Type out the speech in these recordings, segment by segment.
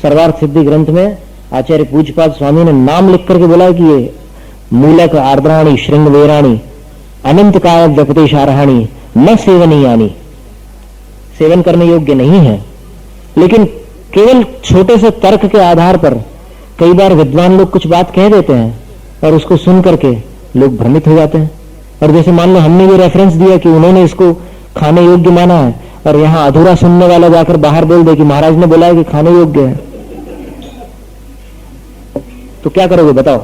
सर्वार्थ सिद्धि ग्रंथ में आचार्य पूज्यपाद स्वामी ने नाम लिख करके बोला है कि ये मूलक आर्द्राणी श्रृंगवेराणी अनंत काय व्यपदेशारहाणी न सेवनीयानी, सेवन करने योग्य नहीं है। लेकिन केवल छोटे से तर्क के आधार पर कई बार विद्वान लोग कुछ बात कह देते हैं और उसको सुन करके लोग भ्रमित हो जाते हैं। और जैसे मान लो हमने ये रेफरेंस दिया कि उन्होंने इसको खाने योग्य माना है, और यहां अधूरा सुनने वाला जाकर बाहर बोल दे कि महाराज ने बोला है कि खाने योग्य है, तो क्या करोगे बताओ?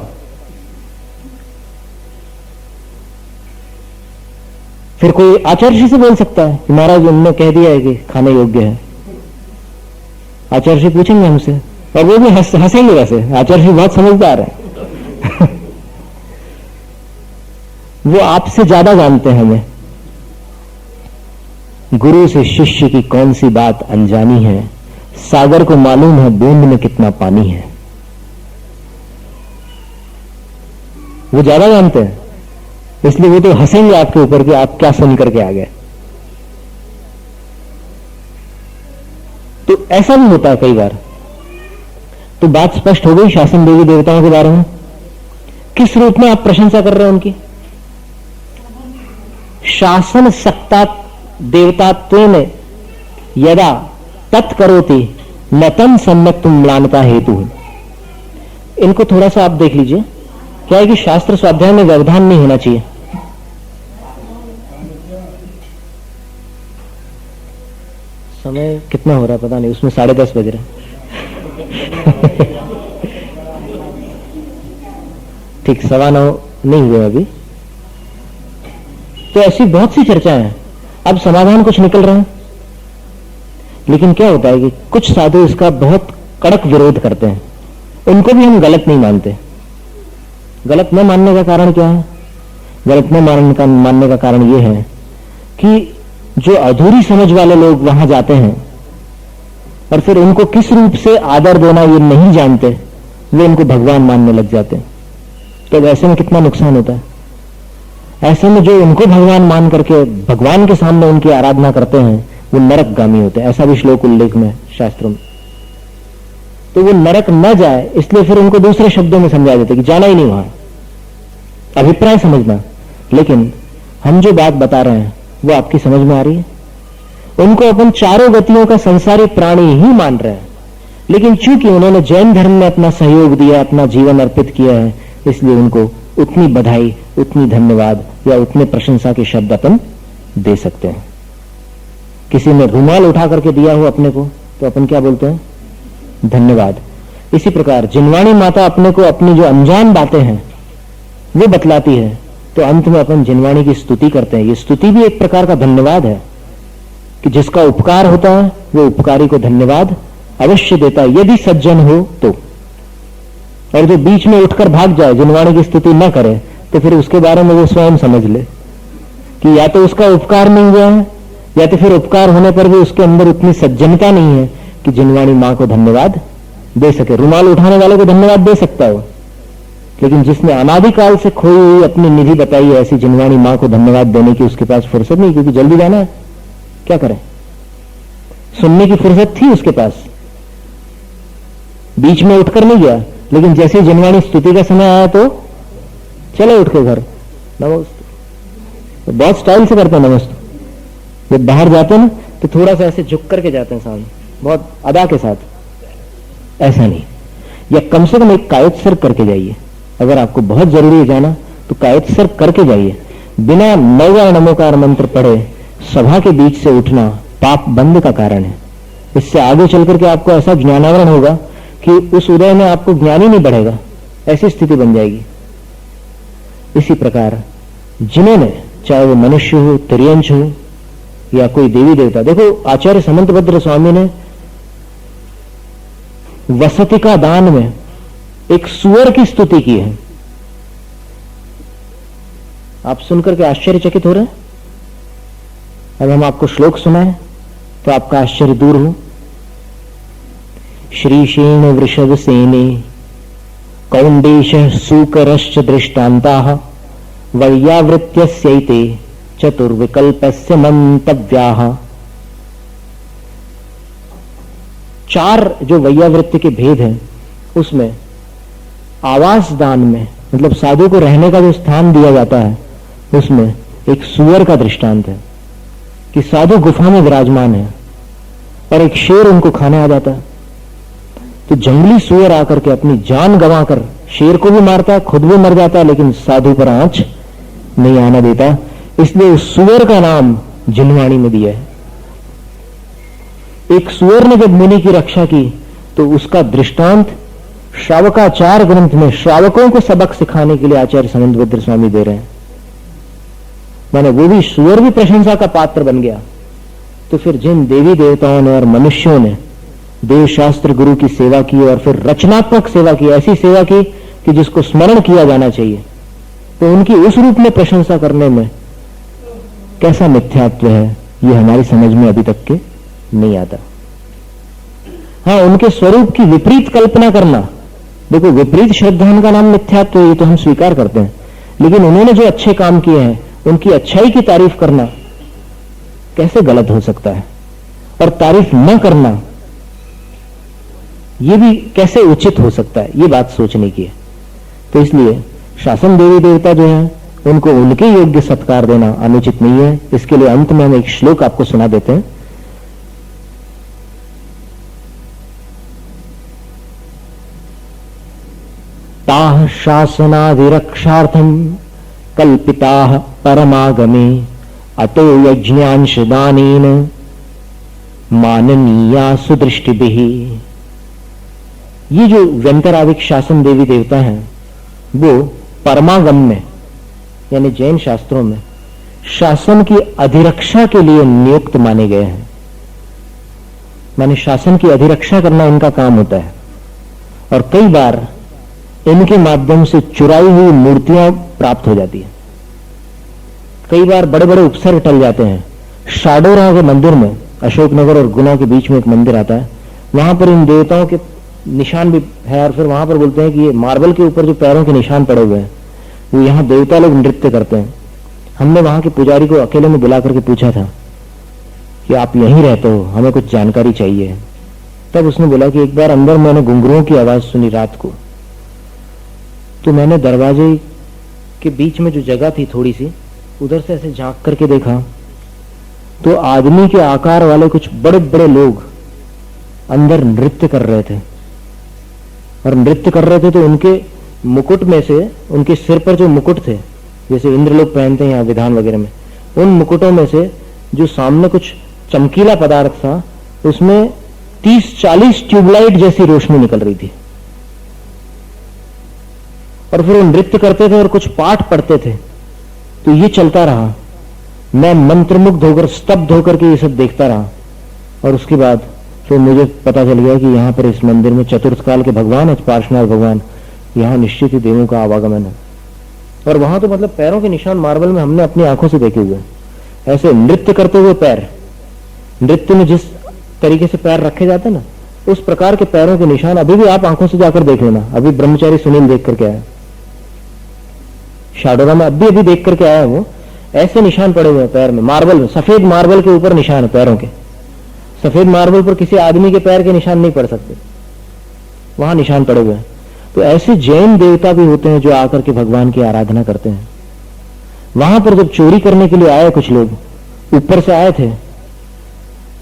फिर कोई आचार्य जी से बोल सकता है कि महाराज उन्होंने कह दिया है कि खाने योग्य है। आचार्य जी पूछेंगे हमसे, और वो भी हंसेंगे। वैसे आचार्य जी बहुत समझदार है वो आपसे ज्यादा जानते हैं हमें। गुरु से शिष्य की कौन सी बात अनजानी है, सागर को मालूम है बूंद में कितना पानी है। वो ज्यादा जानते हैं, इसलिए वो तो हंसेंगे आपके ऊपर कि आप क्या सुन करके आ गए। तो ऐसा भी होता है कई बार। तो बात स्पष्ट हो गई शासन देवी देवताओं के बारे में। किस रूप में आप प्रशंसा कर रहे हैं उनकी? शासन सक्ता देवतात्वेन यदा तत्करोति न तम सम्यक तुम म्लानता हेतु। इनको थोड़ा सा आप देख लीजिए। क्या है कि शास्त्र स्वाध्याय में व्यवधान नहीं होना चाहिए। समय कितना हो रहा है पता नहीं, उसमें 10:30 बज रहे ठीक 9:15 नहीं हुए अभी। तो ऐसी बहुत सी चर्चाएं हैं। अब समाधान कुछ निकल रहे हैं, लेकिन क्या होता है कि कुछ साधु इसका बहुत कड़क विरोध करते हैं। उनको भी हम गलत नहीं मानते। गलत न मानने का कारण क्या है? गलत न मानने का कारण यह है कि जो अधूरी समझ वाले लोग वहां जाते हैं और फिर उनको किस रूप से आदर देना ये नहीं जानते, वे इनको भगवान मानने लग जाते हैं। तो ऐसे में कितना नुकसान होता है। ऐसे में जो उनको भगवान मान करके भगवान के सामने उनकी आराधना करते हैं वो नरकगामी होते हैं। ऐसा भी श्लोक उल्लेख में शास्त्रों में। तो वो नरक न जाए इसलिए फिर उनको दूसरे शब्दों में समझा देते कि जाना ही नहीं वहां, अभिप्राय समझना। लेकिन हम जो बात बता रहे हैं वो आपकी समझ में आ रही है? उनको अपन चारों गतियों का संसारी प्राणी ही मान रहे हैं, लेकिन चूंकि उन्होंने जैन धर्म में अपना सहयोग दिया, अपना जीवन अर्पित किया है, इसलिए उनको उतनी बधाई, उतनी धन्यवाद या उतने प्रशंसा के शब्द अपन दे सकते हैं। किसी ने रुमाल उठा करके दिया हो अपने को तो अपन क्या बोलते हैं? धन्यवाद। इसी प्रकार जिनवाणी माता अपने को अपनी जो अनजान बातें हैं वो बतलाती है, तो अंत में अपन जिनवाणी की स्तुति करते हैं। ये स्तुति भी एक प्रकार का धन्यवाद है कि जिसका उपकार होता है वो उपकारी को धन्यवाद अवश्य देता है, यदि सज्जन हो तो। और जो बीच में उठकर भाग जाए, जिनवाणी की स्तुति न करे, तो फिर उसके बारे में वो स्वयं समझ ले कि या तो उसका उपकार नहीं हुआ है, या तो फिर उपकार होने पर भी उसके अंदर उतनी सज्जनता नहीं है कि जिनवाणी मां को धन्यवाद दे सके। रुमाल उठाने वाले को धन्यवाद दे सकता है, लेकिन जिसने अनादिकाल से खोई हुई अपनी निधि बताई है, ऐसी जिनवाणी मां को धन्यवाद देने की उसके पास फुर्सत नहीं, क्योंकि जल्दी जाना है। क्या करें? सुनने की फुर्सत थी उसके पास, बीच में उठकर नहीं गया, लेकिन जैसे जिनवाणी स्तुति का समय आया तो चले उठ के घर नमस्ते। तो बहुत स्टाइल से करते हैं नमस्ते। जब बाहर जाते हैं ना तो थोड़ा सा ऐसे झुक करके जाते हैं सामने, बहुत अदा के साथ। ऐसा नहीं, या कम से कम एक कायोत्सर्ग करके जाइए। अगर आपको बहुत जरूरी है जाना तो कायोत्सर्ग करके जाइए। बिना 9 बार नमोकार मंत्र पढ़े सभा के बीच से उठना पाप बंद का कारण है। इससे आगे चल करके आपको ऐसा ज्ञानावरण होगा कि उस उदय में आपको ज्ञान ही नहीं बढ़ेगा, ऐसी स्थिति बन जाएगी। इसी प्रकार जिन्होंने, चाहे वो मनुष्य हो, तिर्यंश हो या कोई देवी देवता, देखो आचार्य समंतभद्र स्वामी ने वसतिका दान में एक सुअर की स्तुति की है। आप सुनकर के आश्चर्यचकित हो रहे हैं? अब हम आपको श्लोक सुनाएं तो आपका आश्चर्य दूर हो। श्रीशेन वृषभ सेने कौंडेश सूकरश्च दृष्टान्ताः वैयावृत्यस्यैते चतुर्विकल्पस्य मंतव्याः। 4 जो वैयावृत्ति के भेद हैं उसमें आवास दान में, मतलब साधु को रहने का जो स्थान दिया जाता है, उसमें एक सूअर का दृष्टांत है कि साधु गुफा में विराजमान है और एक शेर उनको खाने आ जाता है। तो जंगली सूअर आकर के अपनी जान गंवाकर शेर को भी मारता है, खुद भी मर जाता है, लेकिन साधु पर आंच नहीं आना देता। इसलिए उस सूअर का नाम जिनवाणी में दिया है। एक सूअर ने जब मुनि की रक्षा की तो उसका दृष्टांत श्रावकाचार ग्रंथ में श्रावकों को सबक सिखाने के लिए आचार्य समंतभद्र स्वामी दे रहे हैं। माने वो भी सूअर भी प्रशंसा का पात्र बन गया। तो फिर जिन देवी देवताओं ने और मनुष्यों ने देव शास्त्र गुरु की सेवा की और फिर रचनात्मक सेवा की, ऐसी सेवा की कि जिसको स्मरण किया जाना चाहिए, तो उनकी उस रूप में प्रशंसा करने में कैसा मिथ्यात्व है, ये हमारी समझ में अभी तक के नहीं आता। हाँ, उनके स्वरूप की विपरीत कल्पना करना, देखो विपरीत श्रद्धान का नाम मिथ्यात्व, ये तो हम स्वीकार करते हैं, लेकिन उन्होंने जो अच्छे काम किए हैं उनकी अच्छाई की तारीफ करना कैसे गलत हो सकता है, और तारीफ न करना ये भी कैसे उचित हो सकता है, ये बात सोचने की है। तो इसलिए शासन देवी देवता जो है उनको उनके योग्य सत्कार देना अनुचित नहीं है। इसके लिए अंत में हम एक श्लोक आपको सुना देते हैं। ताः शासनादिरक्षार्थम कल्पिताः परमागमे अतो यज्ञांश दानेन माननीया सुदृष्टिभिः। ये जो व्यंतराविक शासन देवी देवता हैं वो परमागम में यानी जैन शास्त्रों में शासन की अधिरक्षा के लिए नियुक्त माने गए हैं। माने शासन की अधिरक्षा करना इनका काम होता है, और कई बार इनके माध्यम से चुराई हुई मूर्तियां प्राप्त हो जाती है। कई बार बड़े बड़े उपसर्ग टल जाते हैं। शाडोरा के मंदिर में, अशोकनगर और गुना के बीच में एक मंदिर आता है, वहां पर इन देवताओं के निशान भी है, और फिर वहां पर बोलते हैं कि ये मार्बल के ऊपर जो पैरों के निशान पड़े हुए हैं वो यहाँ देवता लोग नृत्य करते हैं। हमने वहां के पुजारी को अकेले में बुला करके पूछा था कि आप यहीं रहते हो, हमें कुछ जानकारी चाहिए। तब उसने बोला कि एक बार अंदर मैंने घुंघरुओं की आवाज सुनी रात को, तो मैंने दरवाजे के बीच में जो जगह थी थोड़ी सी, उधर से ऐसे झांक करके देखा तो आदमी के आकार वाले कुछ बड़े बड़े लोग अंदर नृत्य कर रहे थे। और नृत्य कर रहे थे तो उनके मुकुट में से, उनके सिर पर जो मुकुट थे जैसे इंद्र लोग पहनते हैं यहाँ विधान वगैरह में, उन मुकुटों में से जो सामने कुछ चमकीला पदार्थ था उसमें 30-40 ट्यूबलाइट जैसी रोशनी निकल रही थी। और फिर वो नृत्य करते थे और कुछ पाठ पढ़ते थे। तो ये चलता रहा। मैं मंत्रमुग्ध होकर, स्तब्ध होकर के ये सब देखता रहा। और उसके बाद फिर मुझे पता चल गया कि यहाँ पर इस मंदिर में चतुर्थ काल के भगवान है, पार्श्वनाथ भगवान, यहाँ निश्चित ही देवों का आवागमन है। और वहां तो मतलब पैरों के निशान मार्बल में हमने अपनी आंखों से देखे हुए, ऐसे नृत्य करते हुए पैर, नृत्य में जिस तरीके से पैर रखे जाते हैं ना, उस प्रकार के पैरों के निशान अभी भी आप आंखों से जाकर देख लेना। अभी ब्रह्मचारी सुनील देख करके आया, शाडोरा में अभी देख करके आया, वो ऐसे निशान पड़े हुए हैं पैर में, मार्बल में, सफेद मार्बल के ऊपर निशान है पैरों के। सफेद मार्बल पर किसी आदमी के पैर के निशान नहीं पड़ सकते, वहां निशान पड़े हुए हैं। तो ऐसे जैन देवता भी होते हैं जो आकर के भगवान की आराधना करते हैं। वहां पर जब चोरी करने के लिए आए कुछ लोग, ऊपर से आए थे,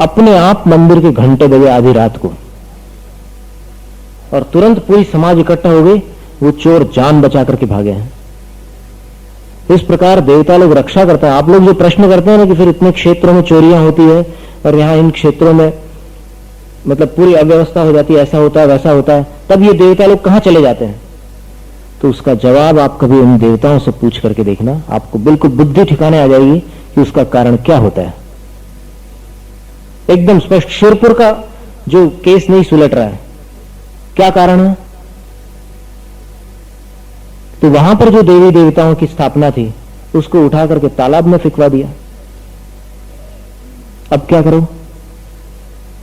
अपने आप मंदिर के घंटे बजे आधी रात को, और तुरंत पूरी समाज इकट्ठा हो गई, वो चोर जान बचा करके भागे हैं। इस प्रकार देवता लोग रक्षा करते हैं। आप लोग जो प्रश्न करते हैं ना कि फिर इतने क्षेत्रों में चोरियां होती है और यहाँ इन क्षेत्रों में मतलब पूरी अव्यवस्था हो जाती है, ऐसा होता है वैसा होता है, तब ये देवता लोग कहां चले जाते हैं? तो उसका जवाब आप कभी उन देवताओं से पूछ करके देखना, आपको बिल्कुल बुद्धि ठिकाने आ जाएगी कि उसका कारण क्या होता है। एकदम स्पष्ट। शिरपुर का जो केस नहीं सुलट रहा है, क्या कारण है? तो वहां पर जो देवी देवताओं की स्थापना थी उसको उठा करके तालाब में फिकवा दिया। अब क्या करो?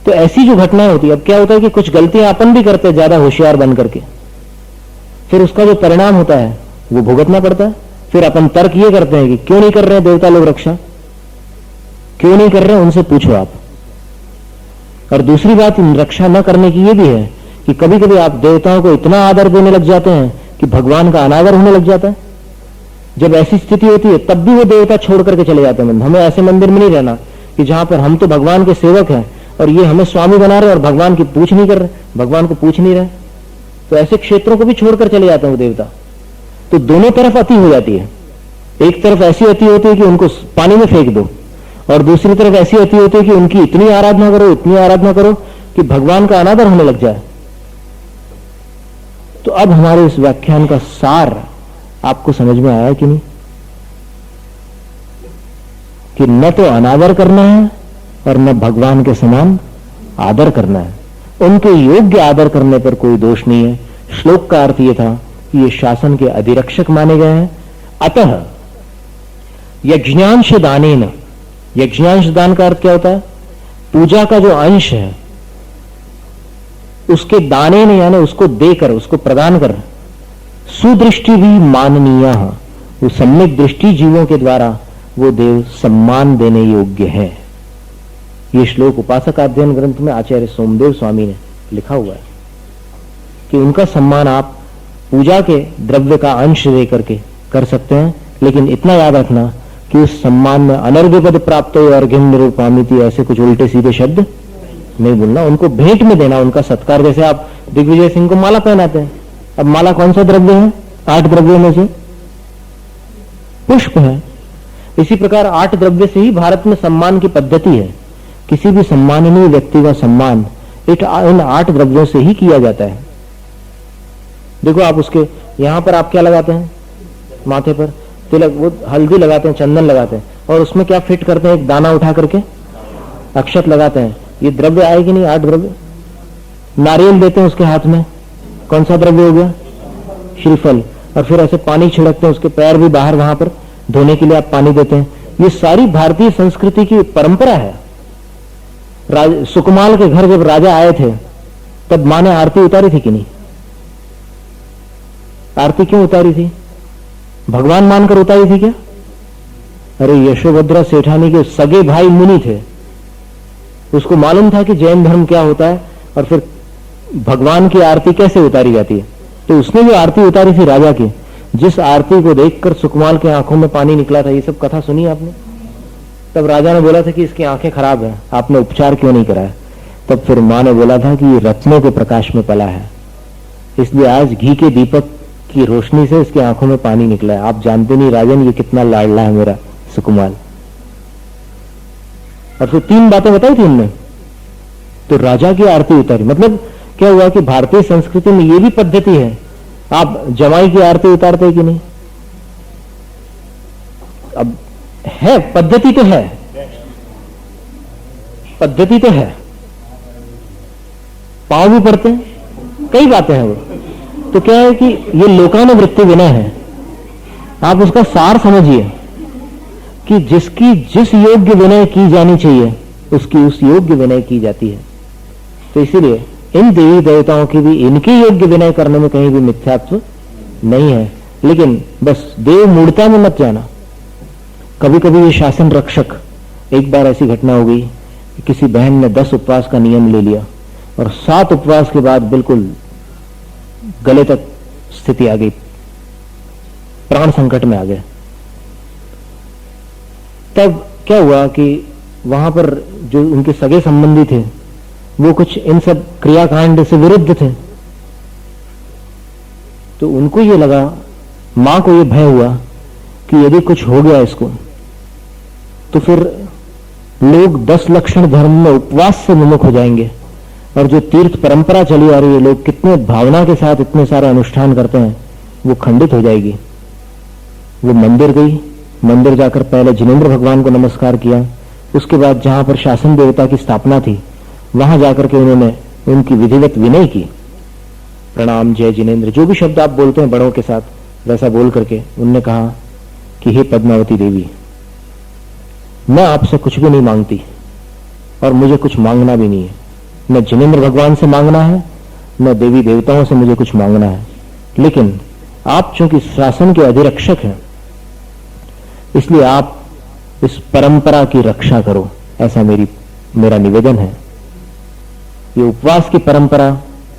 तो ऐसी जो घटनाएं होती है, अब क्या होता है कि कुछ गलतियां अपन भी करते हैं ज्यादा होशियार बन करके, फिर उसका जो परिणाम होता है वो भुगतना पड़ता है। फिर अपन तर्क ये करते हैं कि क्यों नहीं कर रहे हैं देवता लोग रक्षा, क्यों नहीं कर रहे हैं, उनसे पूछो आप। और दूसरी बात इन रक्षा न करने की ये भी है कि कभी कभी आप देवताओं को इतना आदर देने लग जाते हैं कि भगवान का अनादर होने लग जाता है। जब ऐसी स्थिति होती है तब भी वो देवता छोड़ करके चले जाते हैं। हमें ऐसे मंदिर में नहीं रहना कि जहां पर हम तो भगवान के सेवक हैं और ये हमें स्वामी बना रहे और भगवान की पूछ नहीं कर रहे, भगवान को पूछ नहीं रहे। तो ऐसे क्षेत्रों को भी छोड़कर चले जाते हैं वो देवता। तो दोनों तरफ अति हो जाती है। एक तरफ ऐसी अति होती है कि उनको पानी में फेंक दो, और दूसरी तरफ ऐसी अति होती है कि उनकी इतनी आराधना करो, इतनी आराधना करो कि भगवान का अनादर होने लग जाए। तो अब हमारे इस व्याख्यान का सार आपको समझ में आया कि नहीं, कि न तो अनादर करना है और न भगवान के समान आदर करना है। उनके योग्य आदर करने पर कोई दोष नहीं है। श्लोक का अर्थ यह था कि ये शासन के अधिरक्षक माने गए हैं। अतः यज्ञांश दानेन, यज्ञांश दान का अर्थ क्या होता है? पूजा का जो अंश है उसके दाने ने, यानी उसको देकर, उसको प्रदान कर, सुदृष्टि भी माननीय, वो सम्यक दृष्टि जीवों के द्वारा वो देव सम्मान देने योग्य है। ये श्लोक उपासक अध्ययन ग्रंथ में आचार्य सोमदेव स्वामी ने लिखा हुआ है कि उनका सम्मान आप पूजा के द्रव्य का अंश दे करके कर सकते हैं, लेकिन इतना याद रखना कि उस सम्मान में अनर्घ्य पद प्राप्त हो, अर्घ्यम निरूपामिति, ऐसे कुछ उल्टे सीधे शब्द नहीं बोलना। उनको भेंट में देना, उनका सत्कार। जैसे आप दिग्विजय सिंह को माला पहनाते हैं, अब माला कौन सा द्रव्य है? 8 द्रव्यों में से पुष्प है। इसी प्रकार 8 द्रव्य से ही भारत में सम्मान की पद्धति है। किसी भी सम्माननीय व्यक्ति का सम्मान इन 8 द्रव्यों से ही किया जाता है। देखो आप उसके यहां पर आप क्या लगाते हैं? माथे पर तिलक, वो हल्दी लगाते हैं, चंदन लगाते हैं, और उसमें क्या फिट करते हैं? एक दाना उठा करके अक्षत लगाते हैं। ये द्रव्य आए कि नहीं? 8 द्रव्य। नारियल देते हैं उसके हाथ में, कौन सा द्रव्य हो गया? श्रीफल। और फिर ऐसे पानी छिड़कते हैं, उसके पैर भी बाहर वहां पर धोने के लिए आप पानी देते हैं। ये सारी भारतीय संस्कृति की परंपरा है। सुकुमाल के घर जब राजा आए थे तब मां ने आरती उतारी थी कि नहीं? आरती क्यों उतारी थी? भगवान मानकर उतारी थी क्या? अरे यशोभद्रा सेठानी के सगे भाई मुनि थे, उसको मालूम था कि जैन धर्म क्या होता है और फिर भगवान की आरती कैसे उतारी जाती है। तो उसने जो आरती उतारी थी राजा की, जिस आरती को देखकर सुकुमाल के आंखों में पानी निकला था, ये सब कथा सुनी आपने? तब राजा ने बोला था कि इसकी आंखें खराब है, आपने उपचार क्यों नहीं कराया? तब फिर मां ने बोला था कि ये रत्नों के प्रकाश में पला है, इसलिए आज घी के दीपक की रोशनी से इसकी आंखों में पानी निकला है। आप जानते नहीं राजन ये कितना लाडला है मेरा सुकुमाल। और फिर 3 बातें बताई थी उनने, तो राजा की आरती उतारी। मतलब क्या हुआ कि भारतीय संस्कृति में ये भी पद्धति है। आप जमाई की आरती उतारते कि नहीं? अब है, पद्धति तो है, पद्धति तो है, पांव भी पड़ते हैं, कई बातें हैं वो। तो क्या है कि ये लोकानुवृत्ति विनय है। आप उसका सार समझिए कि जिसकी जिस योग्य विनय की जानी चाहिए उसकी उस योग्य विनय की जाती है। तो इसीलिए इन देवी देवताओं की भी इनके योग्य विनय करने में कहीं भी मिथ्यात्व नहीं है। लेकिन बस देव मूर्ता में मत जाना। कभी कभी ये शासन रक्षक, एक बार ऐसी घटना हो गई कि किसी बहन ने 10 उपवास का नियम ले लिया और 7 उपवास के बाद बिल्कुल गले तक स्थिति आ गई, प्राण संकट में आ गए। तब क्या हुआ कि वहां पर जो उनके सगे संबंधी थे वो कुछ इन सब क्रियाकांड से विरुद्ध थे। तो उनको ये लगा, मां को ये भय हुआ कि यदि कुछ हो गया इसको तो फिर लोग 10 लक्षण धर्म में उपवास से विमुख हो जाएंगे, और जो तीर्थ परंपरा चली आ रही है, लोग कितने भावना के साथ इतने सारे अनुष्ठान करते हैं, वो खंडित हो जाएगी। वो मंदिर गई, मंदिर जाकर पहले जिनेंद्र भगवान को नमस्कार किया, उसके बाद जहां पर शासन देवता की स्थापना थी वहां जाकर के उन्होंने उनकी विधिवत विनय की। प्रणाम, जय जिनेंद्र, जो भी शब्द आप बोलते हैं बड़ों के साथ, वैसा बोल करके उनने कहा कि हे पद्मावती देवी, मैं आपसे कुछ भी नहीं मांगती और मुझे कुछ मांगना भी नहीं है। न जिनेंद्र भगवान से मांगना है, न देवी देवताओं से मुझे कुछ मांगना है। लेकिन आप चूंकि शासन के अधिरक्षक हैं, इसलिए आप इस परंपरा की रक्षा करो, ऐसा मेरा निवेदन है। ये उपवास की परंपरा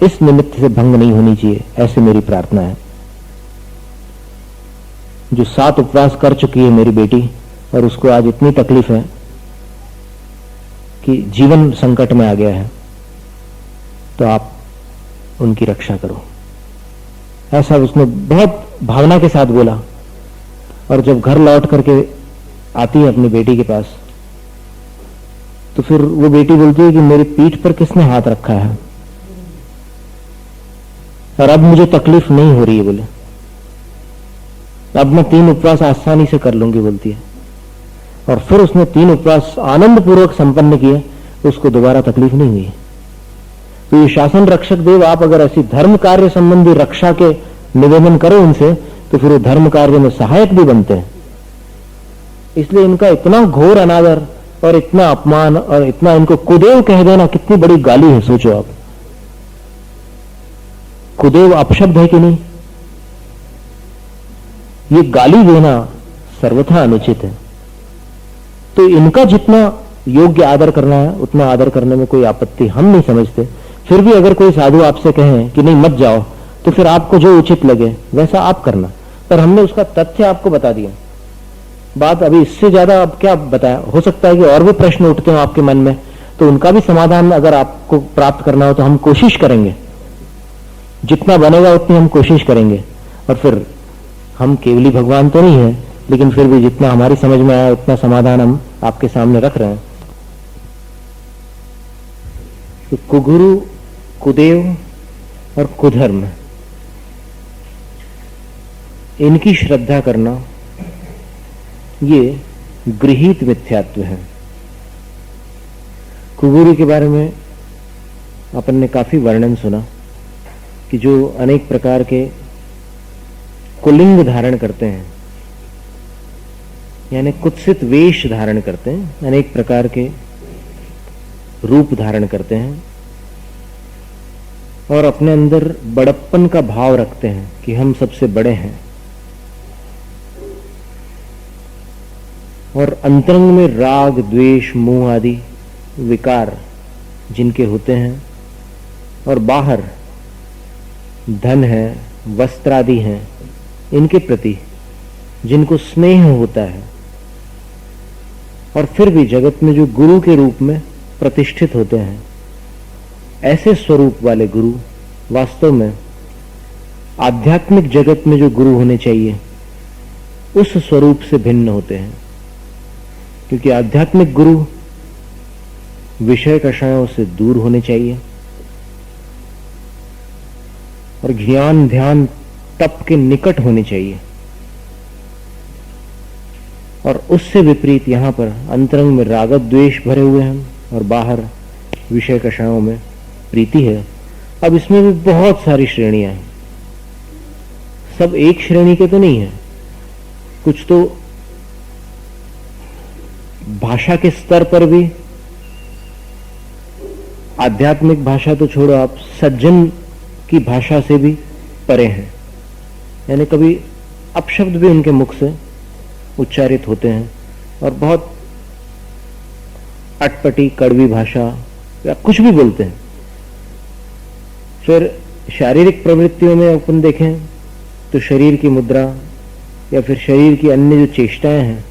इस निमित्त से भंग नहीं होनी चाहिए, ऐसे मेरी प्रार्थना है। जो 7 उपवास कर चुकी है मेरी बेटी और उसको आज इतनी तकलीफ है कि जीवन संकट में आ गया है, तो आप उनकी रक्षा करो। ऐसा उसने बहुत भावना के साथ बोला। और जब घर लौट करके आती है अपनी बेटी के पास, तो फिर वो बेटी बोलती है कि मेरी पीठ पर किसने हाथ रखा है और अब मुझे तकलीफ नहीं हो रही है, बोले अब मैं 3 उपवास आसानी से कर लूंगी, बोलती है। और फिर उसने 3 उपवास आनंद पूर्वक संपन्न किए, उसको दोबारा तकलीफ नहीं हुई। तो ये शासन रक्षक देव, आप अगर ऐसी धर्म कार्य संबंधी रक्षा के निवेदन करो उनसे, तो फिर वो धर्म कार्य में सहायक भी बनते हैं। इसलिए इनका इतना घोर अनादर और इतना अपमान और इतना इनको कुदेव कह देना कितनी बड़ी गाली है, सोचो आप। कुदेव अपशब्द है कि नहीं? ये गाली देना सर्वथा अनुचित है। तो इनका जितना योग्य आदर करना है उतना आदर करने में कोई आपत्ति हम नहीं समझते। फिर भी अगर कोई साधु आपसे कहे कि नहीं मत जाओ, तो फिर आपको जो उचित लगे वैसा आप करना। पर हमने उसका तथ्य आपको बता दिया। बात अभी इससे ज्यादा अब क्या बताया? हो सकता है कि और भी प्रश्न उठते हो आपके मन में, तो उनका भी समाधान अगर आपको प्राप्त करना हो तो हम कोशिश करेंगे, जितना बनेगा उतनी हम कोशिश करेंगे। और फिर हम केवली भगवान तो नहीं है, लेकिन फिर भी जितना हमारी समझ में आया उतना समाधान हम आपके सामने रख रहे हैं। तो कुगुरु, कुदेव और कुधर्म, इनकी श्रद्धा करना ये गृहीत मिथ्यात्व है। कुगुरु के बारे में अपन ने काफी वर्णन सुना कि जो अनेक प्रकार के कुलिंग धारण करते हैं, यानी कुत्सित वेश धारण करते हैं, अनेक प्रकार के रूप धारण करते हैं और अपने अंदर बड़प्पन का भाव रखते हैं कि हम सबसे बड़े हैं। और अंतरंग में राग, द्वेष, मोह आदि विकार जिनके होते हैं, और बाहर धन है, वस्त्र आदि हैं, इनके प्रति जिनको स्नेह होता है, और फिर भी जगत में जो गुरु के रूप में प्रतिष्ठित होते हैं, ऐसे स्वरूप वाले गुरु वास्तव में आध्यात्मिक जगत में जो गुरु होने चाहिए उस स्वरूप से भिन्न होते हैं। क्योंकि आध्यात्मिक गुरु विषय कषायों से दूर होने चाहिए और ज्ञान, ध्यान, तप के निकट होने चाहिए। और उससे विपरीत यहां पर अंतरंग में राग द्वेष भरे हुए हैं और बाहर विषय कषायों में प्रीति है। अब इसमें भी बहुत सारी श्रेणियां हैं, सब एक श्रेणी के तो नहीं है। कुछ तो भाषा के स्तर पर भी, आध्यात्मिक भाषा तो छोड़ो आप, सज्जन की भाषा से भी परे हैं। यानी कभी अपशब्द भी उनके मुख से उच्चारित होते हैं और बहुत अटपटी कड़वी भाषा या कुछ भी बोलते हैं। फिर शारीरिक प्रवृत्तियों में अपन देखें तो शरीर की मुद्रा या फिर शरीर की अन्य जो चेष्टाएं हैं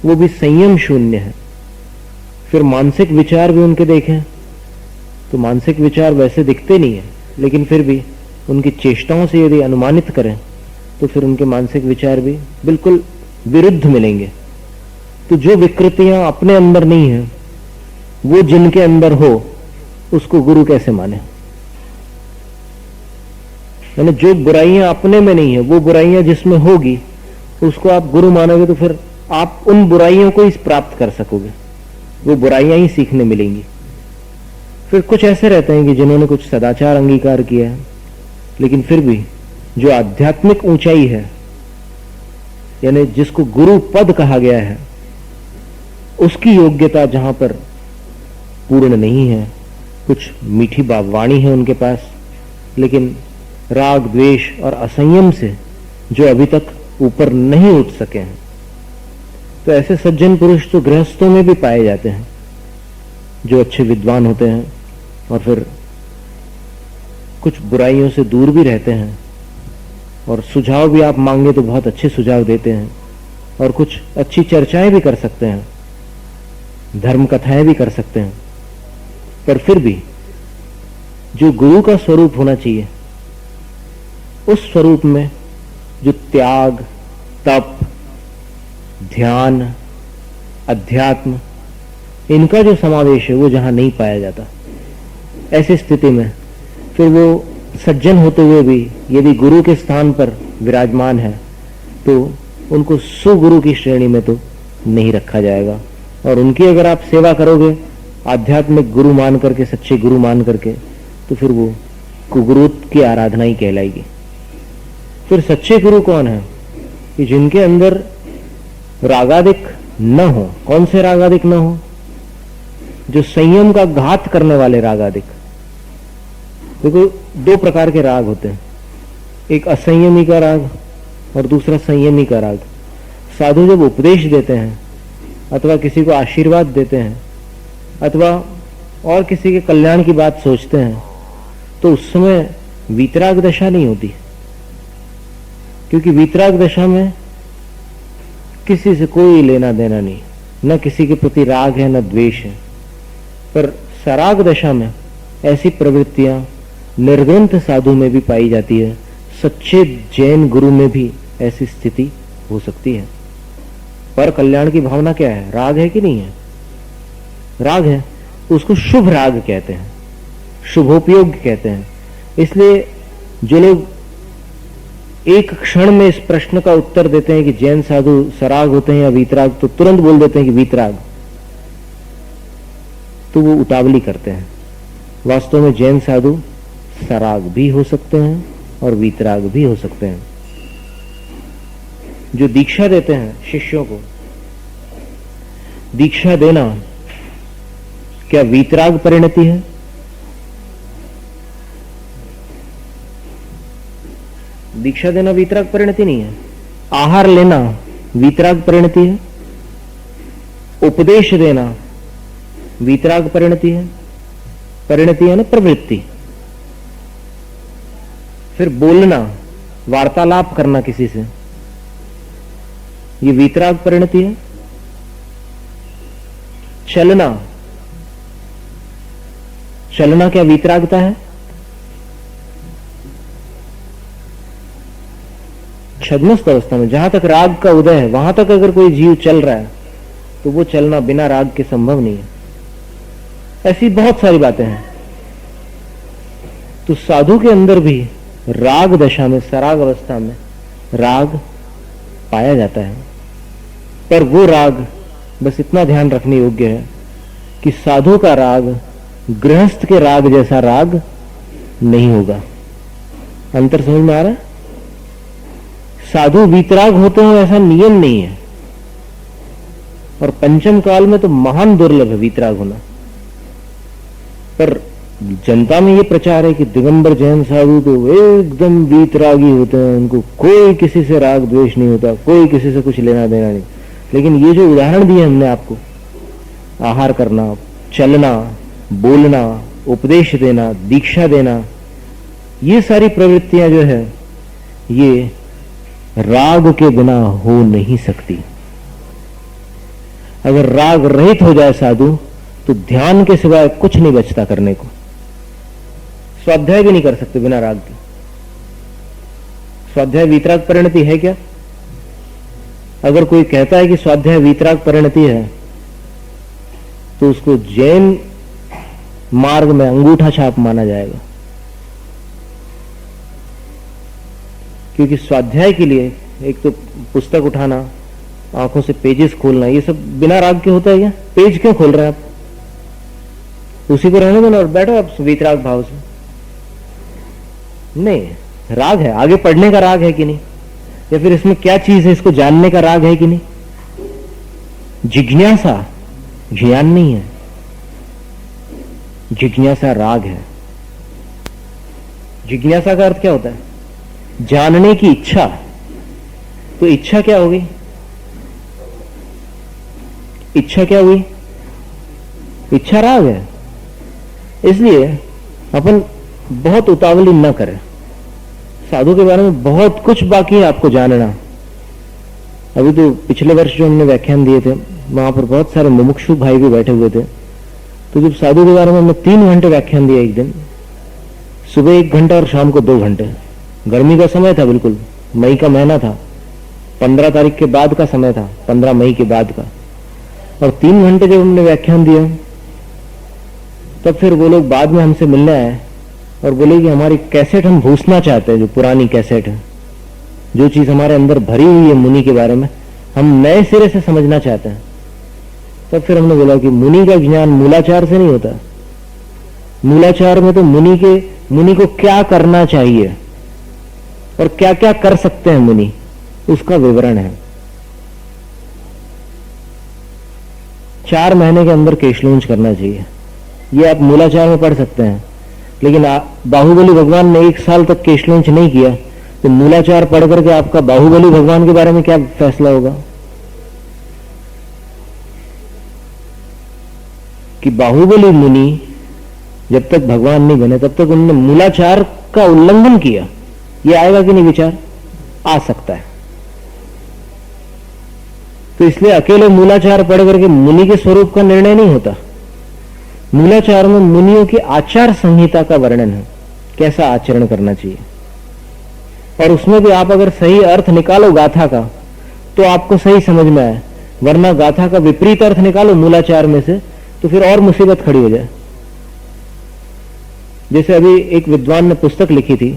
वो भी संयम शून्य है। फिर मानसिक विचार भी उनके देखें तो मानसिक विचार वैसे दिखते नहीं है, लेकिन फिर भी उनकी चेष्टाओं से यदि अनुमानित करें तो फिर उनके मानसिक विचार भी बिल्कुल विरुद्ध मिलेंगे। तो जो विकृतियां अपने अंदर नहीं है वो जिनके अंदर हो उसको गुरु कैसे माने? यानी जो बुराइयां अपने में नहीं है वो बुराइयां जिसमें होगी उसको आप गुरु मानोगे, तो फिर आप उन बुराइयों को ही प्राप्त कर सकोगे, वो बुराइयां ही सीखने मिलेंगी। फिर कुछ ऐसे रहते हैं कि जिन्होंने कुछ सदाचार अंगीकार किया है, लेकिन फिर भी जो आध्यात्मिक ऊंचाई है, यानी जिसको गुरु पद कहा गया है, उसकी योग्यता जहां पर पूर्ण नहीं है। कुछ मीठी वाणी है उनके पास, लेकिन राग, द्वेष और असंयम से जो अभी तक ऊपर नहीं उठ सके हैं। तो ऐसे सज्जन पुरुष तो गृहस्थों में भी पाए जाते हैं जो अच्छे विद्वान होते हैं और फिर कुछ बुराइयों से दूर भी रहते हैं, और सुझाव भी आप मांगे तो बहुत अच्छे सुझाव देते हैं, और कुछ अच्छी चर्चाएं भी कर सकते हैं, धर्म कथाएं भी कर सकते हैं। पर फिर भी जो गुरु का स्वरूप होना चाहिए, उस स्वरूप में जो त्याग, तप, ध्यान, अध्यात्म, इनका जो समावेश है वो जहां नहीं पाया जाता, ऐसी स्थिति में फिर वो सज्जन होते हुए भी यदि गुरु के स्थान पर विराजमान है तो उनको सुगुरु की श्रेणी में तो नहीं रखा जाएगा, और उनकी अगर आप सेवा करोगे आध्यात्मिक गुरु मान करके, सच्चे गुरु मान करके, तो फिर वो कुगुरु की आराधना ही कहलाएगी। फिर सच्चे गुरु कौन है? कि जिनके अंदर रागादिक न हो। कौन से रागादिक न हो? जो संयम का घात करने वाले रागादिक। देखो, दो प्रकार के राग होते हैं, एक असंयमी का राग और दूसरा संयमी का राग। साधु जब उपदेश देते हैं अथवा किसी को आशीर्वाद देते हैं अथवा और किसी के कल्याण की बात सोचते हैं तो उस समय वीतराग दशा नहीं होती, क्योंकि वीतराग दशा में किसी से कोई लेना देना नहीं, न किसी के प्रति राग है न द्वेष है। पर सराग दशा में ऐसी प्रवृत्तियां निर्ग्रंथ साधु में भी पाई जाती है, सच्चे जैन गुरु में भी ऐसी स्थिति हो सकती है। पर कल्याण की भावना क्या है? राग है कि नहीं है? राग है, उसको शुभ राग कहते हैं, शुभोपयोग कहते हैं। इसलिए जो लोग एक क्षण में इस प्रश्न का उत्तर देते हैं कि जैन साधु सराग होते हैं या वीतराग, तो तुरंत बोल देते हैं कि वीतराग, तो वो उतावली करते हैं। वास्तव में जैन साधु सराग भी हो सकते हैं और वीतराग भी हो सकते हैं। जो दीक्षा देते हैं शिष्यों को, दीक्षा देना क्या वीतराग परिणति है? दीक्षा देना वीतराग परिणति नहीं है। आहार लेना वीतराग परिणति है। उपदेश देना वीतराग परिणति है। परिणति है ना प्रवृत्ति। फिर बोलना, वार्तालाप करना किसी से, ये वीतराग परिणति है। चलना, चलना क्या वीतरागता है? छद्मस्त अवस्था में जहां तक राग का उदय है वहां तक अगर कोई जीव चल रहा है तो वो चलना बिना राग के संभव नहीं है। ऐसी बहुत सारी बातें हैं। तो साधु के अंदर भी राग दशा में, सराग अवस्था में राग पाया जाता है, पर वो राग बस इतना ध्यान रखने योग्य है कि साधु का राग गृहस्थ के राग जैसा राग नहीं होगा। अंतर समझ में आ रहा है? साधु वीतराग होते हो ऐसा नियम नहीं है, और पंचम काल में तो महान दुर्लभ है वीतराग होना। पर जनता में ये प्रचार है कि दिगंबर जैन साधु तो एकदम वीतरागी होते हैं, उनको कोई किसी से राग द्वेष नहीं होता, कोई किसी से कुछ लेना देना नहीं। लेकिन ये जो उदाहरण दिए हमने आपको, आहार करना, चलना, बोलना, उपदेश देना, दीक्षा देना, ये सारी प्रवृत्तियां जो है ये राग के बिना हो नहीं सकती। अगर राग रहित हो जाए साधु तो ध्यान के सिवाय कुछ नहीं बचता करने को। स्वाध्याय भी नहीं कर सकते बिना राग के। स्वाध्याय वीतराग परिणति है क्या? अगर कोई कहता है कि स्वाध्याय वीतराग परिणति है तो उसको जैन मार्ग में अंगूठा छाप माना जाएगा, क्योंकि स्वाध्याय के लिए एक तो पुस्तक उठाना, आंखों से पेजेस खोलना, ये सब बिना राग के होता है क्या? पेज क्यों खोल रहे हैं आप? उसी को रहने दो ना और बैठो आप वीतराग भाव से। नहीं, राग है, आगे पढ़ने का राग है कि नहीं, या फिर इसमें क्या चीज है इसको जानने का राग है कि नहीं। जिज्ञासा ज्ञान नहीं है, जिज्ञासा राग है। जिज्ञासा का अर्थ क्या होता है? जानने की इच्छा। तो इच्छा क्या होगी? इच्छा क्या हुई? इच्छा राग है। इसलिए अपन बहुत उतावली न करें। साधु के बारे में बहुत कुछ बाकी है आपको जानना। अभी तो पिछले वर्ष जो हमने व्याख्यान दिए थे वहां पर बहुत सारे मुमुक्षु भाई भी बैठे हुए थे। तो जब साधु के बारे में हमने 3 घंटे व्याख्यान दिया, एक दिन सुबह 1 घंटा और शाम को 2 घंटे। गर्मी का समय था, बिल्कुल मई का महीना था, 15 तारीख के बाद का समय था, 15 मई के बाद का। और 3 घंटे जब हमने व्याख्यान दिया तब फिर वो लोग बाद में हमसे मिलने आए और बोले कि हमारी कैसेट हम भूसना चाहते हैं, जो पुरानी कैसेट है, जो चीज हमारे अंदर भरी हुई है मुनि के बारे में, हम नए सिरे से समझना चाहते हैं। तब फिर हमने बोला कि मुनि का ज्ञान मूलाचार से नहीं होता। मूलाचार में तो मुनि को क्या करना चाहिए और क्या क्या कर सकते हैं मुनि, उसका विवरण है। 4 महीने के अंदर केशलूंज करना चाहिए, ये आप मूलाचार में पढ़ सकते हैं। लेकिन बाहुबली भगवान ने 1 साल तक केशलूंज नहीं किया, तो मूलाचार पढ़ करके आपका बाहुबली भगवान के बारे में क्या फैसला होगा कि बाहुबली मुनि जब तक भगवान नहीं बने तब तक उन्होंने मूलाचार का उल्लंघन किया। ये आएगा कि नहीं विचार? आ सकता है। तो इसलिए अकेले मूलाचार पढ़ करके मुनि के स्वरूप का निर्णय नहीं होता। मूलाचार में मुनियों की आचार संहिता का वर्णन है, कैसा आचरण करना चाहिए। और उसमें भी आप अगर सही अर्थ निकालो गाथा का तो आपको सही समझ में आए, वरना गाथा का विपरीत अर्थ निकालो मूलाचार में से तो फिर और मुसीबत खड़ी हो जाए। जैसे अभी एक विद्वान ने पुस्तक लिखी थी,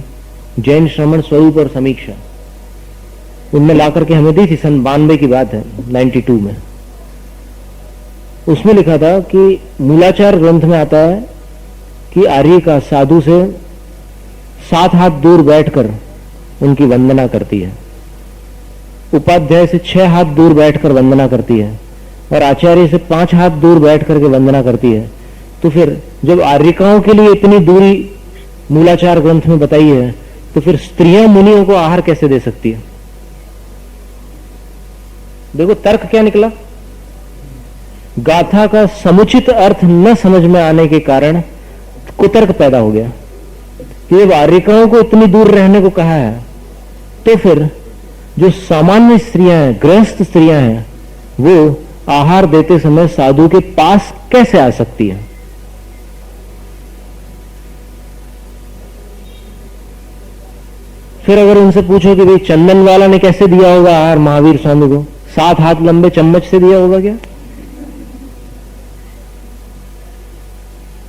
जैन श्रमण स्वरूप और समीक्षा, उनने ला करके हमें दी थी, सन 92 की बात है, 92 में। उसमें लिखा था कि मूलाचार ग्रंथ में आता है कि आर्य का साधु से 7 हाथ दूर बैठकर उनकी वंदना करती है, उपाध्याय से 6 हाथ दूर बैठकर वंदना करती है, और आचार्य से 5 हाथ दूर बैठ करके वंदना करती है। तो फिर जब आर्यिकाओं के लिए इतनी दूरी मूलाचार ग्रंथ में बताई है, तो फिर स्त्रियां मुनियों को आहार कैसे दे सकती है? देखो तर्क क्या निकला। गाथा का समुचित अर्थ न समझ में आने के कारण कुतर्क पैदा हो गया कि जब आर्यिकाओं को इतनी दूर रहने को कहा है, तो फिर जो सामान्य स्त्रियां हैं, गृहस्थ स्त्रियां हैं, वो आहार देते समय साधु के पास कैसे आ सकती है? फिर अगर उनसे पूछो कि भाई चंदन वाला ने कैसे दिया होगा आहार महावीर स्वामी को, 7 हाथ लंबे चम्मच से दिया होगा क्या?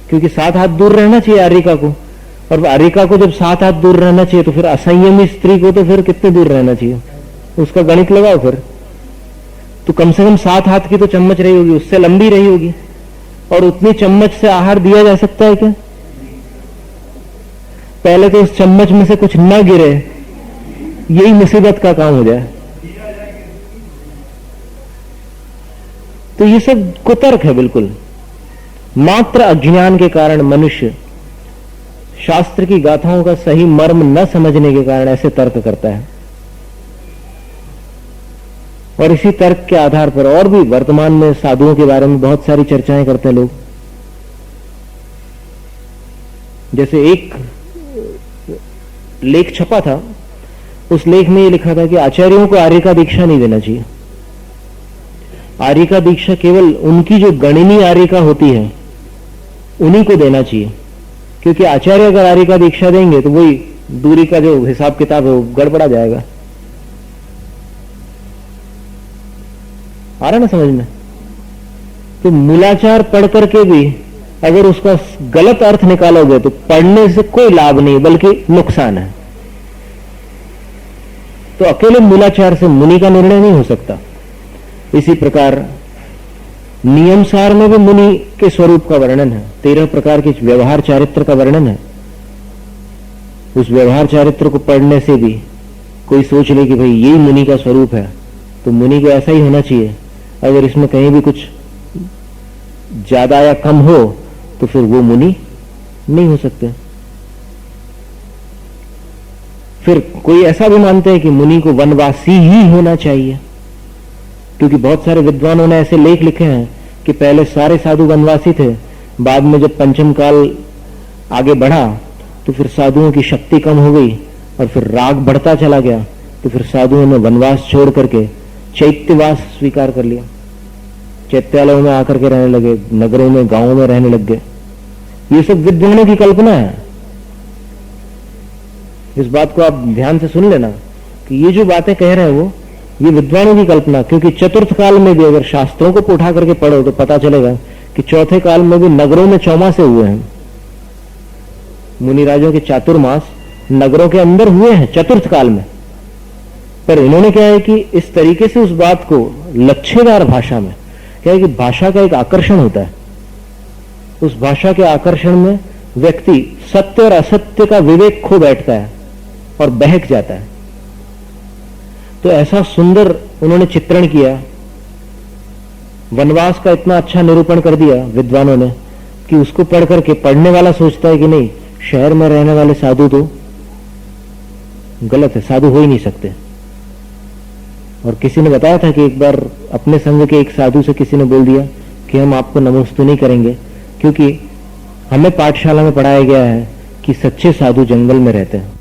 क्योंकि 7 हाथ दूर रहना चाहिए आर्यिका को, और आर्यिका को जब 7 हाथ दूर रहना चाहिए तो फिर असंयमी स्त्री को तो फिर कितने दूर रहना चाहिए? उसका गणित लगाओ फिर, तो कम से कम 7 हाथ की तो चम्मच रही होगी, उससे लंबी रही होगी। और उतनी चम्मच से आहार दिया जा सकता है क्या? पहले तो उस चम्मच में से कुछ न गिरे, यही मुसीबत का काम हो जाए। तो ये सब कुतर्क है बिल्कुल। मात्र अज्ञान के कारण मनुष्य शास्त्र की गाथाओं का सही मर्म न समझने के कारण ऐसे तर्क करता है। और इसी तर्क के आधार पर और भी वर्तमान में साधुओं के बारे में बहुत सारी चर्चाएं करते हैं लोग। जैसे एक लेख छपा था, उस लेख में यह लिखा था कि आचार्यों को आर्य का दीक्षा नहीं देना चाहिए। आर्य का दीक्षा केवल उनकी जो गणिनी आर्य का होती है उन्हीं को देना चाहिए, क्योंकि आचार्य अगर आर्य का दीक्षा देंगे तो वही दूरी का जो हिसाब किताब है वो गड़बड़ा जाएगा। आ रहा ना समझ में? तो मूलाचार पढ़ करके भी अगर उसका गलत अर्थ निकालोगे तो पढ़ने से कोई लाभ नहीं बल्कि नुकसान है। तो अकेले मूलाचार से मुनि का निर्णय नहीं हो सकता। इसी प्रकार नियमसार में भी मुनि के स्वरूप का वर्णन है, 13 प्रकार के व्यवहार चारित्र का वर्णन है। उस व्यवहार चारित्र को पढ़ने से भी कोई सोच ले कि भाई यही मुनि का स्वरूप है तो मुनि को ऐसा ही होना चाहिए, अगर इसमें कहीं भी कुछ ज्यादा या कम हो तो फिर वो मुनि नहीं हो सकते। फिर कोई ऐसा भी मानते हैं कि मुनि को वनवासी ही होना चाहिए, क्योंकि बहुत सारे विद्वानों ने ऐसे लेख लिखे हैं कि पहले सारे साधु वनवासी थे, बाद में जब पंचम काल आगे बढ़ा तो फिर साधुओं की शक्ति कम हो गई और फिर राग बढ़ता चला गया। तो फिर साधुओं ने वनवास छोड़ करके चैत्यवास स्वीकार कर लिया, चैत्यालयों में आकर के रहने लगे, नगरों में गांवों में रहने लग गए। ये सब विद्वानों की कल्पना है। इस बात को आप ध्यान से सुन लेना कि ये जो बातें कह रहे हैं वो ये विद्वानों की कल्पना, क्योंकि चतुर्थ काल में भी अगर शास्त्रों को उठा करके पढ़ो तो पता चलेगा कि चौथे काल में भी नगरों में चौमासे हुए हैं। मुनिराजों के चातुर्मास नगरों के अंदर हुए हैं चतुर्थ काल में। पर इन्होंने क्या है कि इस तरीके से उस बात को लच्छेदार भाषा में, क्या है कि भाषा का एक आकर्षण होता है, उस भाषा के आकर्षण में व्यक्ति सत्य और असत्य का विवेक खो बैठता है और बहक जाता है। तो ऐसा सुंदर उन्होंने चित्रण किया, वनवास का इतना अच्छा निरूपण कर दिया विद्वानों ने कि उसको पढ़ करके पढ़ने वाला सोचता है कि नहीं, शहर में रहने वाले साधु तो गलत है, साधु हो ही नहीं सकते। और किसी ने बताया था कि एक बार अपने संघ के एक साधु से किसी ने बोल दिया कि हम आपको नमोस्तु नहीं करेंगे, क्योंकि हमें पाठशाला में पढ़ाया गया है कि सच्चे साधु जंगल में रहते हैं।